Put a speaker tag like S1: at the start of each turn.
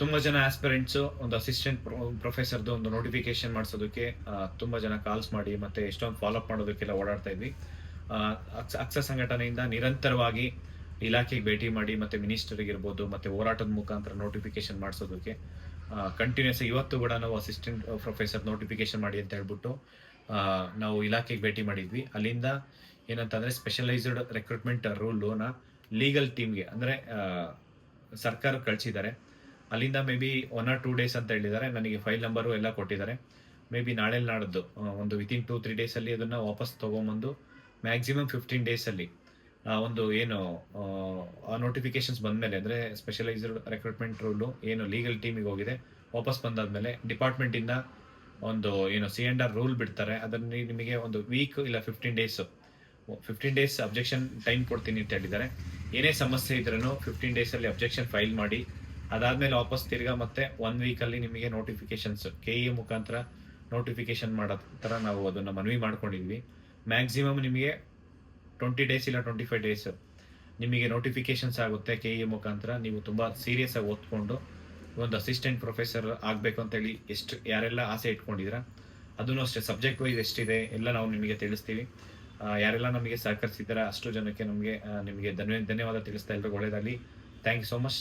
S1: ತುಂಬ ಜನ ಆಸ್ಪಿರೆಂಟ್ಸು ಒಂದು ಅಸಿಸ್ಟೆಂಟ್ ಪ್ರೊಫೆಸರ್ದು ಒಂದು ನೋಟಿಫಿಕೇಶನ್ ಮಾಡಿಸೋದಕ್ಕೆ ತುಂಬ ಜನ ಕಾಲ್ಸ್ ಮಾಡಿ ಮತ್ತೆ ಎಷ್ಟೊಂದು ಫಾಲೋಅಪ್ ಮಾಡೋದಕ್ಕೆಲ್ಲ ಓಡಾಡ್ತಾ ಇದ್ವಿ. ಅಕ್ಸ ಸಂಘಟನೆಯಿಂದ ನಿರಂತರವಾಗಿ ಇಲಾಖೆಗೆ ಭೇಟಿ ಮಾಡಿ ಮತ್ತೆ ಮಿನಿಸ್ಟರ್ಗೆ ಇರ್ಬೋದು ಮತ್ತೆ ಹೋರಾಟದ ಮುಖಾಂತರ ನೋಟಿಫಿಕೇಶನ್ ಮಾಡಿಸೋದಕ್ಕೆ ಕಂಟಿನ್ಯೂಸ್ ಇವತ್ತು ಕೂಡ ನಾವು ಅಸಿಸ್ಟೆಂಟ್ ಪ್ರೊಫೆಸರ್ ನೋಟಿಫಿಕೇಶನ್ ಮಾಡಿ ಅಂತ ಹೇಳ್ಬಿಟ್ಟು ನಾವು ಇಲಾಖೆಗೆ ಭೇಟಿ ಮಾಡಿದ್ವಿ. ಅಲ್ಲಿಂದ ಏನಂತಂದ್ರೆ ಸ್ಪೆಷಲೈಸ್ಡ್ ರೆಕ್ರೂಟ್ಮೆಂಟ್ ರೂಲ್ನ ಲೀಗಲ್ ಟೀಮ್ಗೆ ಅಂದರೆ ಸರ್ಕಾರ ಕಳಿಸಿದ್ದಾರೆ. ಅಲ್ಲಿಂದ ಮೇ ಬಿ 1 or 2 ಡೇಸ್ ಅಂತ ಹೇಳಿದ್ದಾರೆ. ನನಗೆ ಫೈಲ್ ನಂಬರು ಎಲ್ಲ ಕೊಟ್ಟಿದ್ದಾರೆ. ಮೇ ಬಿ ನಾಳೆ ನಾಡದ್ದು ಒಂದು ವಿತಿನ್ 2-3 ಡೇಸಲ್ಲಿ ಅದನ್ನು ವಾಪಸ್ ತೊಗೊಂಬಂದು ಮ್ಯಾಕ್ಸಿಮಮ್ 15 ಡೇಸಲ್ಲಿ ಒಂದು ಏನು ಆ ನೋಟಿಫಿಕೇಶನ್ಸ್ ಬಂದಮೇಲೆ ಅಂದರೆ ಸ್ಪೆಷಲೈಸ್ಡ್ ರೆಕ್ರೂಟ್ಮೆಂಟ್ ರೂಲು ಏನು ಲೀಗಲ್ ಟೀಮಿಗೆ ಹೋಗಿದೆ ವಾಪಸ್ ಬಂದಾದ್ಮೇಲೆ ಡಿಪಾರ್ಟ್ಮೆಂಟಿಂದ ಒಂದು ಏನು C&R ರೂಲ್ ಬಿಡ್ತಾರೆ. ಅದನ್ನು ನಿಮಗೆ ಒಂದು ವೀಕ್ ಇಲ್ಲ 15 ಡೇಸ್ ಅಬ್ಜೆಕ್ಷನ್ ಟೈಮ್ ಕೊಡ್ತೀನಿ ಅಂತ ಹೇಳಿದ್ದಾರೆ. ಏನೇ ಸಮಸ್ಯೆ ಇದ್ರೂ 15 ಡೇಸಲ್ಲಿ ಅಬ್ಜೆಕ್ಷನ್ ಫೈಲ್ ಮಾಡಿ ಅದಾದ್ಮೇಲೆ ವಾಪಸ್ ತಿರ್ಗಾ ಮತ್ತೆ 1 ವೀಕಲ್ಲಿ ನಿಮಗೆ ನೋಟಿಫಿಕೇಶನ್ಸ್ KE ಮುಖಾಂತರ ನೋಟಿಫಿಕೇಶನ್ ಮಾಡೋ ಥರ ನಾವು ಅದನ್ನು ಮನವಿ ಮಾಡ್ಕೊಂಡಿದ್ವಿ. ಮ್ಯಾಕ್ಸಿಮಮ್ ನಿಮಗೆ 20 ಡೇಸ್ ಇಲ್ಲ 25 ಡೇಸ್ ನಿಮಗೆ ನೋಟಿಫಿಕೇಶನ್ಸ್ ಆಗುತ್ತೆ KE ಮುಖಾಂತರ. ನೀವು ತುಂಬ ಸೀರಿಯಸ್ ಆಗಿ ಓದ್ಕೊಂಡು ಒಂದು ಅಸಿಸ್ಟೆಂಟ್ ಪ್ರೊಫೆಸರ್ ಆಗಬೇಕು ಅಂತೇಳಿ ಯಾರೆಲ್ಲ ಆಸೆ ಇಟ್ಕೊಂಡಿದ್ದೀರಾ ಅದನ್ನು ಅಷ್ಟೇ ಸಬ್ಜೆಕ್ಟ್ ವೈಸ್ ಎಷ್ಟಿದೆ ಎಲ್ಲ ನಾವು ನಿಮಗೆ ತಿಳಿಸ್ತೀವಿ. ಯಾರೆಲ್ಲ ನಮಗೆ ಸಹಕರಿಸಿದ್ದಾರೆ ಅಷ್ಟು ಜನಕ್ಕೆ ನಿಮಗೆ ಧನ್ಯವಾದ ತಿಳಿಸ್ತಾ ಎಲ್ರಿಗೂ ಒಳ್ಳೆಯದಾಗಲಿ. Thank you so much.